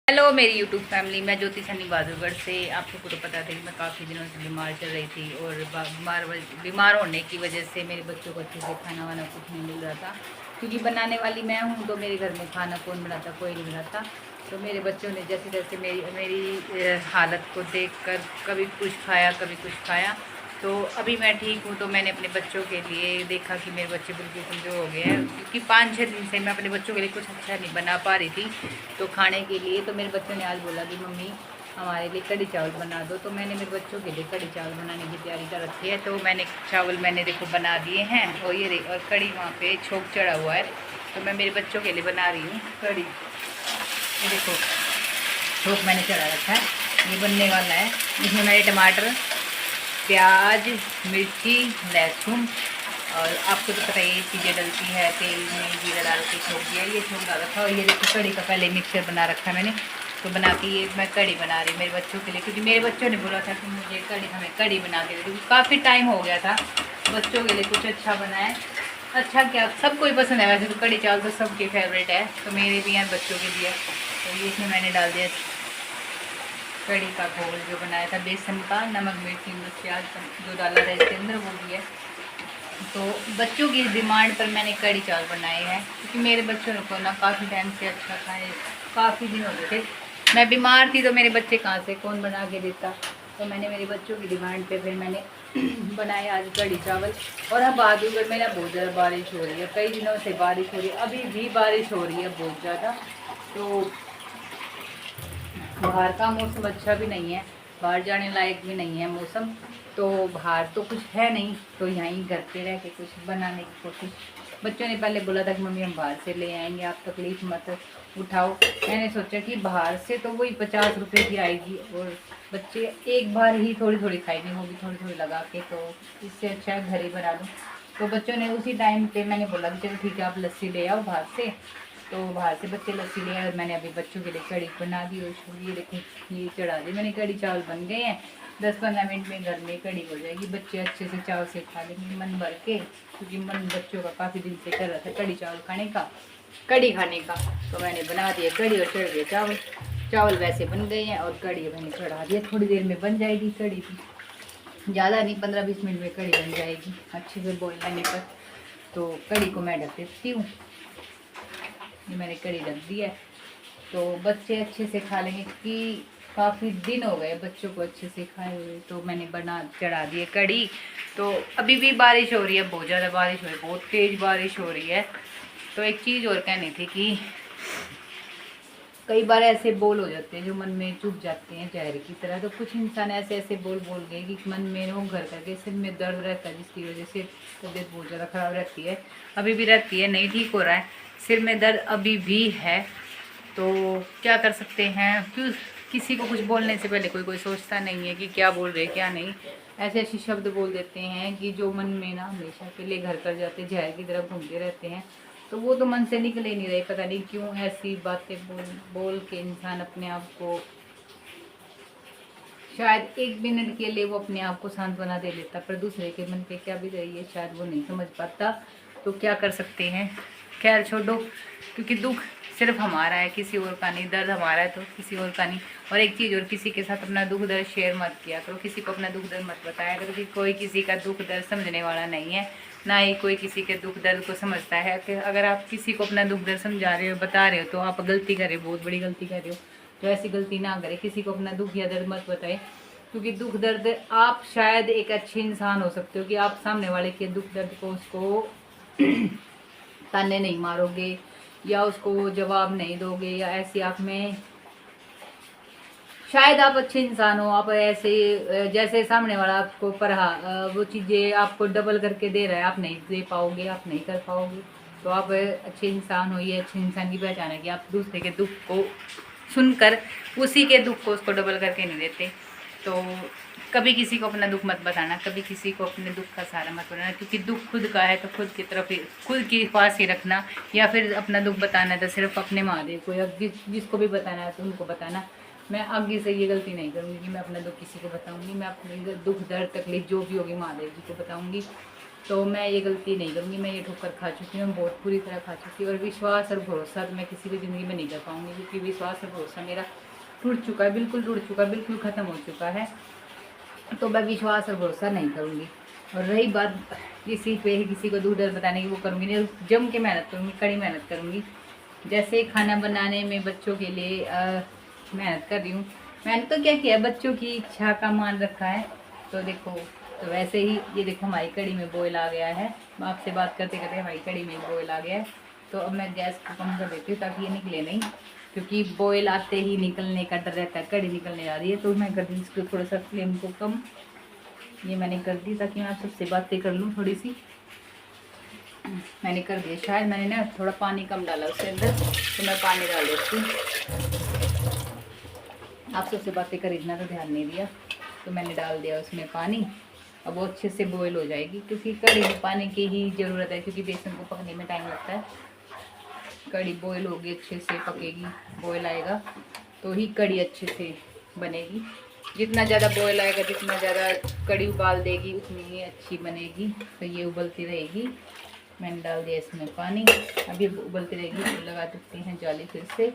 Hello मेरी YouTube family, मैं ज्योति सन्नी बहादुरगढ़ से। आप सबको तो पता था कि मैं काफ़ी दिनों से बीमार चल रही थी और बीमार होने की वजह से मेरे बच्चों को अच्छे से खाना वाना कुछ नहीं मिल रहा था, क्योंकि बनाने वाली मैं हूँ। तो मेरे घर में खाना कौन बनाता, कोई नहीं बनाता। तो मेरे बच्चों ने जैसे जैसे मेरी मेरी हालत को देख कर कभी कुछ खाया कभी कुछ खाया। तो अभी मैं ठीक हूँ। तो मैंने अपने बच्चों के लिए देखा कि मेरे बच्चे बिल्कुल कमज़ोर हो गए हैं, क्योंकि 5-6 दिन से मैं अपने बच्चों के लिए कुछ अच्छा नहीं बना पा रही थी तो खाने के लिए। तो मेरे बच्चों ने आज बोला कि मम्मी हमारे लिए कढ़ी चावल बना दो। तो मैंने मेरे बच्चों के लिए कढ़ी चावल बनाने की तैयारी कर रखी है। तो मैंने चावल देखो बना दिए हैं, और ये और कढ़ी वहाँ पे छोंक चढ़ा हुआ है। तो मैं मेरे बच्चों के लिए बना रही हूँ कढ़ी। ये देखो छोंक मैंने चढ़ा रखा है, ये बनने वाला है। इसमें मैंने टमाटर, प्याज, मिर्ची, लहसुन और आपको तो पता ही चीज़ें डलती है, तेल में जीरा डाल के छोंक दिया, ये छोंक डाल रखा। और ये देखो कढ़ी का पहले मिक्सर बना रखा है मैंने। तो बना के ये मैं कढ़ी बना रही मेरे बच्चों के लिए, क्योंकि मेरे बच्चों ने बोला था कि मुझे हमें कढ़ी बना के दे दो। काफ़ी टाइम हो गया था बच्चों के लिए कुछ अच्छा बनाए। अच्छा क्या, सबको ही पसंद है वैसे तो, कढ़ी चावल तो सबके फेवरेट है। तो मेरे भी हैं, बच्चों के भी है। तो ये इसमें मैंने डाल दिया कढ़ी का घोल जो बनाया था बेसन का, नमक मिर्ची प्याज जो डाला था इसके अंदर वो भी है। तो बच्चों की डिमांड पर मैंने कढ़ी चावल बनाए हैं, क्योंकि मेरे बच्चों को ना काफ़ी टाइम से अच्छा खाए, काफ़ी दिन हो गए थे। मैं बीमार थी तो मेरे बच्चे कहाँ से कौन बना के देता। तो मैंने मेरे बच्चों की डिमांड पे फिर मैंने बनाए आज कढ़ी चावल। और अब बहादुरगढ़ में ना बहुत ज़्यादा बारिश हो रही है, कई दिनों से बारिश हो रही है, अभी भी बारिश हो रही है बहुत ज़्यादा। तो बाहर का मौसम अच्छा भी नहीं है, बाहर जाने लायक भी नहीं है मौसम। तो बाहर तो कुछ है नहीं, तो यहीं घर पे रह के कुछ बनाने की कोशिश। बच्चों ने पहले बोला था कि मम्मी हम बाहर से ले आएंगे, आप तकलीफ मत उठाओ। मैंने सोचा कि बाहर से तो वही 50 रुपये की आएगी, और बच्चे एक बार ही थोड़ी थोड़ी खाएंगे, वो भी थोड़ी थोड़ी लगा के। तो इससे अच्छा है घर ही बना दूँ। तो बच्चों ने उसी टाइम पे मैंने बोला कि चलो ठीक है आप लस्सी ले आओ बाहर से। तो बाहर से बच्चे लस्सी ले आए और मैंने अभी बच्चों के लिए कढ़ी बना दी। और ये देखो ये चढ़ा दी मैंने, कढ़ी चावल बन गए हैं। 10-15 मिनट में घर में कढ़ी हो जाएगी, बच्चे अच्छे से चावल से खा लेंगे मन भर के, क्योंकि मन बच्चों का काफ़ी दिन से कर रहा था कढ़ी चावल खाने का, कढ़ी खाने का। तो मैंने बना दिया कढ़ी और चढ़ दिया चावल। चावल वैसे बन गए हैं और कढ़ी मैंने चढ़ा दिया, थोड़ी देर में बन जाएगी कढ़ी भी, ज़्यादा नहीं 15-20 मिनट में कढ़ी बन जाएगी अच्छे से बॉईल करने पर। तो कढ़ी को मैं ढक देती हूँ, ये मैंने कढ़ी रख दी है। तो बच्चे अच्छे से खा लेंगे, कि काफ़ी दिन हो गए बच्चों को अच्छे से खाए हुए। तो मैंने बना चढ़ा दी है कढ़ी। तो अभी भी बारिश हो रही है, बहुत ज़्यादा बारिश हो रही है, बहुत तेज़ बारिश हो रही है। तो एक चीज़ और कहनी थी कि कई बार ऐसे बोल हो जाते हैं जो मन में चुभ जाते हैं जहर की तरह। तो कुछ इंसान ऐसे ऐसे बोल बोल गए कि मन में वो घर करके सिर में दर्द रहता है, जिसकी वजह से तबीयत बहुत ज़्यादा ख़राब रहती है, अभी भी रहती है, नहीं ठीक हो रहा है, सिर में दर्द अभी भी है। तो क्या कर सकते हैं, क्यों किसी को कुछ बोलने से पहले कोई सोचता नहीं है कि क्या बोल रहे क्या नहीं। ऐसे ऐसे शब्द बोल देते हैं कि जो मन में ना हमेशा के लिए घर कर जाते, जहर की तरफ घूमते रहते हैं। तो वो तो मन से निकल ही नहीं रहे, पता नहीं क्यों ऐसी बातें बोल बोल के इंसान अपने आप को, शायद एक मिनट के लिए वो अपने आप को सांत्वना दे लेता, पर दूसरे के मन पे क्या भी रही है शायद वो नहीं समझ पाता। तो क्या कर सकते हैं, खैर छोड़ो, क्योंकि दुख सिर्फ हमारा है, किसी और का नहीं, दर्द हमारा है तो किसी और का नहीं। और एक चीज़ और, किसी के साथ अपना दुख दर्द शेयर मत किया करो, किसी को अपना दुख दर्द मत बताया करो, क्योंकि कोई किसी का दुख दर्द समझने वाला नहीं है, ना ही कोई किसी के दुख दर्द को समझता है। कि अगर आप किसी को अपना दुख दर्द समझा रहे हो, बता रहे हो, तो आप गलती कर रहे हो, बहुत बड़ी गलती कर रहे हो। तो ऐसी गलती ना करें, किसी को अपना दुख या दर्द मत बताए, क्योंकि दुख दर्द, आप शायद एक अच्छे इंसान हो सकते हो कि आप सामने वाले के दुख दर्द को उसको ताने नहीं मारोगे, या उसको जवाब नहीं दोगे, या ऐसी आप में शायद आप अच्छे इंसान हो, आप ऐसे जैसे सामने वाला आपको पर वो चीज़ें आपको डबल करके दे रहा है, आप नहीं दे पाओगे, आप नहीं कर पाओगे। तो आप अच्छे इंसान हो, ये अच्छे इंसान की पहचान है कि आप दूसरे के दुख को सुनकर उसी के दुख को उसको डबल करके नहीं देते। तो कभी किसी को अपना दुख मत बताना, कभी किसी को अपने दुख का सहारा मत बनाना, क्योंकि दुख खुद का है तो खुद की तरफ ही, खुद के पास ही रखना। या फिर अपना दुख बताना है तो सिर्फ अपने महादेव को, या जिसको भी बताना है तो उनको बताना। मैं आगे से ये गलती नहीं करूँगी कि मैं अपना दुख किसी को बताऊँगी, मैं अपनी दुख दर्द तकलीफ जो भी होगी महादेव जी को बताऊँगी। तो मैं ये गलती नहीं करूँगी। मैं ये ठोकर खा चुकी हूँ, बहुत पूरी तरह खा चुकी हूँ। और विश्वास और भरोसा तो मैं किसी भी ज़िंदगी में नहीं कर पाऊँगी, क्योंकि विश्वास और भरोसा मेरा टूट चुका है, बिल्कुल टूट चुका है, बिल्कुल ख़त्म हो चुका है। तो मैं विश्वास और भरोसा नहीं करूँगी। और रही बात किसी पे किसी को दूर डर बताने की, वो करूँगी नहीं। जम के मेहनत करूँगी, कड़ी मेहनत करूँगी। जैसे खाना बनाने में बच्चों के लिए मेहनत कर रही हूँ। मैंने तो क्या किया, बच्चों की इच्छा का मान रखा है। तो देखो, तो वैसे ही ये देखो हमारी कड़ी में बॉयल आ गया है। आपसे बात करते करते हमारी कड़ी में बॉयल आ गया है। तो अब मैं गैस को कम कर देती हूँ ताकि ये निकले नहीं, क्योंकि बॉयल आते ही निकलने का डर रहता है। कड़ी निकलने जा रही है तो मैं कर दी इसको थोड़ा सा फ्लेम को कम। ये मैंने कर दी ताकि मैं आप सबसे बातें कर लूँ थोड़ी सी। मैंने कर दिया, शायद मैंने ना थोड़ा पानी कम डाला उसके अंदर, तो मैं पानी डाल देती हूँ। आप सबसे बातें कर इतना तो ध्यान नहीं दिया, तो मैंने डाल दिया उसमें पानी। अब वो अच्छे से बॉयल हो जाएगी, क्योंकि कड़ी में पानी की ही ज़रूरत है, क्योंकि बेसन को पकने में टाइम लगता है। कड़ी बॉयल होगी, अच्छे से पकेगी, बॉयल आएगा तो ही कड़ी अच्छे से बनेगी। जितना ज़्यादा बॉयल आएगा, जितना ज़्यादा कड़ी उबाल देगी, उतनी ही अच्छी बनेगी। तो ये उबलती रहेगी। मैंने डाल दिया इसमें पानी, अभी उबलती रहेगी। तो लगा सकते हैं जाली फिर से।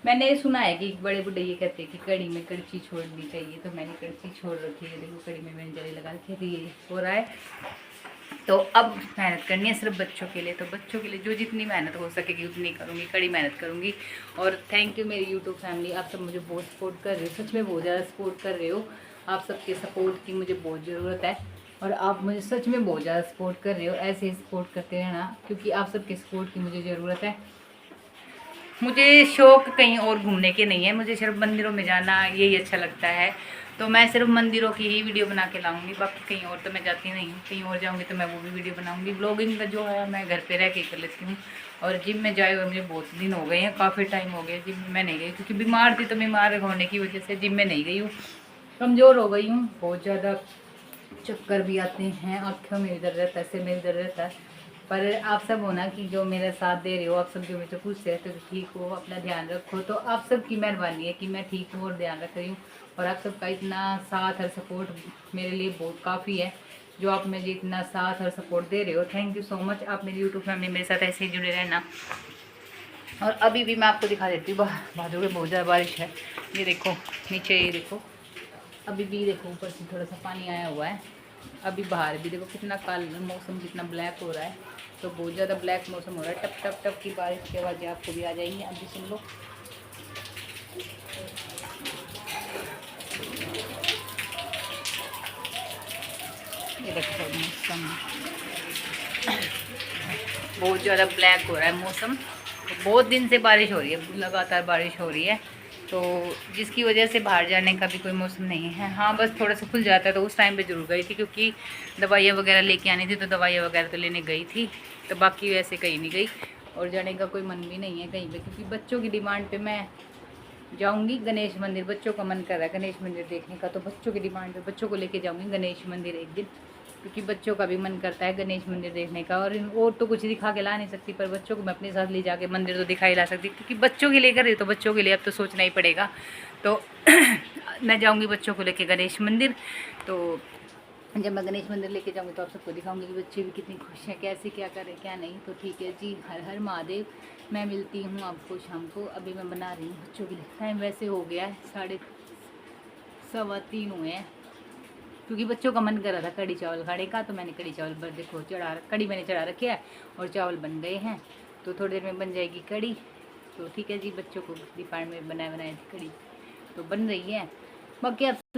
मैंने सुना है कि बड़े बूढ़े ये कहते हैं कि कड़ी में कड़छी छोड़नी चाहिए, तो मैंने कड़छी छोड़ रखी है। देखो कड़ी में मैंने जाली लगा रखी है, ये हो रहा है। तो अब मेहनत करनी है सिर्फ बच्चों के लिए। तो बच्चों के लिए जो जितनी मेहनत हो सकेगी उतनी करूँगी, कड़ी मेहनत करूँगी। और थैंक यू मेरी यूट्यूब फैमिली, आप सब मुझे बहुत सपोर्ट कर रहे हो, सच में बहुत ज़्यादा सपोर्ट कर रहे हो। आप सबके सपोर्ट की मुझे बहुत ज़रूरत है, और आप मुझे सच में बहुत ज़्यादा सपोर्ट कर रहे हो। ऐसे ही सपोर्ट करते रहना, क्योंकि आप सबके सपोर्ट की मुझे ज़रूरत है। मुझे शौक़ कहीं और घूमने के नहीं है, मुझे सिर्फ मंदिरों में जाना यही अच्छा लगता है। तो मैं सिर्फ मंदिरों की ही वीडियो बना के लाऊंगी, बाकी कहीं और तो मैं जाती नहीं हूँ। कहीं और जाऊँगी तो मैं वो भी वीडियो बनाऊंगी। ब्लॉगिंग का जो है मैं घर पे रह के कर लेती हूँ। और जिम में जाए हुए मुझे बहुत दिन हो गए हैं, काफ़ी टाइम हो गया जिम में नहीं गई, क्योंकि बीमार थी। तो बीमार होने की वजह से जिम में नहीं गई हूँ, कमज़ोर हो गई हूँ बहुत ज़्यादा। चक्कर भी आते हैं, आँखों में इधर रहता है, सिर में इधर रहता है। पर आप सब हो ना कि जो मेरा साथ दे रहे हो, आप सब जो मुझे पूछते रहते हो ठीक हो, अपना ध्यान रखो। तो आप सब की मेहरबानी है कि मैं ठीक हूँ और ध्यान रख रही हूँ। और आप सबका इतना साथ और सपोर्ट मेरे लिए बहुत काफ़ी है, जो आप मुझे इतना साथ और सपोर्ट दे रहे हो। Thank you so much. आप मेरी यूट्यूब फैमिली मेरे साथ ऐसे ही जुड़े रहना। और अभी भी मैं आपको दिखा देती हूँ, भादों में बहुत ज़्यादा बारिश है। ये देखो नीचे, ये देखो अभी भी देखो ऊपर से थोड़ा सा पानी आया हुआ है। अभी बाहर भी देखो कितना काला मौसम, कितना ब्लैक हो रहा है। तो बहुत ज़्यादा ब्लैक मौसम हो रहा है। टप टप टप की बारिश की आवाज़ें आपको भी आ जाएंगी, अभी सुन लो। ये देखो मौसम बहुत ज़्यादा ब्लैक हो रहा है मौसम। तो बहुत दिन से बारिश हो रही है, लगातार बारिश हो रही है। तो जिसकी वजह से बाहर जाने का भी कोई मौसम नहीं है। हाँ बस थोड़ा सा खुल जाता है, तो उस टाइम पे जरूर गई थी, क्योंकि दवाइयाँ वगैरह लेके आनी थी। तो दवाइयाँ वगैरह तो लेने गई थी, तो बाकी वैसे कहीं नहीं गई। और जाने का कोई मन भी नहीं है कहीं पे, क्योंकि बच्चों की डिमांड पे मैं जाऊंगी गणेश मंदिर। बच्चों का मन कर रहा है गणेश मंदिर देखने का, तो बच्चों की डिमांड पे बच्चों को लेके जाऊंगी गणेश मंदिर एक दिन, क्योंकि बच्चों का भी मन करता है गणेश मंदिर देखने का। और तो कुछ दिखा के ला नहीं सकती, पर बच्चों को मैं अपने साथ ले जाके मंदिर तो दिखाई ला सकती, क्योंकि बच्चों के लिए कर रही, तो बच्चों के लिए अब तो सोचना ही पड़ेगा। तो मैं जाऊँगी बच्चों को लेके गणेश मंदिर। तो जब मैं गणेश मंदिर लेके जाऊँगी तो आप सबको दिखाऊंगी कि बच्चे भी कितनी खुश हैं, कैसे क्या करें क्या नहीं। तो ठीक है जी, हर हर महादेव। मैं मिलती हूँ आपको शाम को। अभी मैं बना रही हूँ बच्चों के लिए। टाइम वैसे हो गया है 3:15 हुए हैं, क्योंकि बच्चों का मन कर रहा था कड़ी चावल खाने का। तो मैंने कड़ी चावल पर देखो कड़ी मैंने चढ़ा रखे है, और चावल बन गए हैं। तो थोड़ी देर में बन जाएगी कड़ी। तो ठीक है जी, बच्चों को डिपार्टमेंट बनाए बनाए कड़ी तो बन रही है। बाकी आप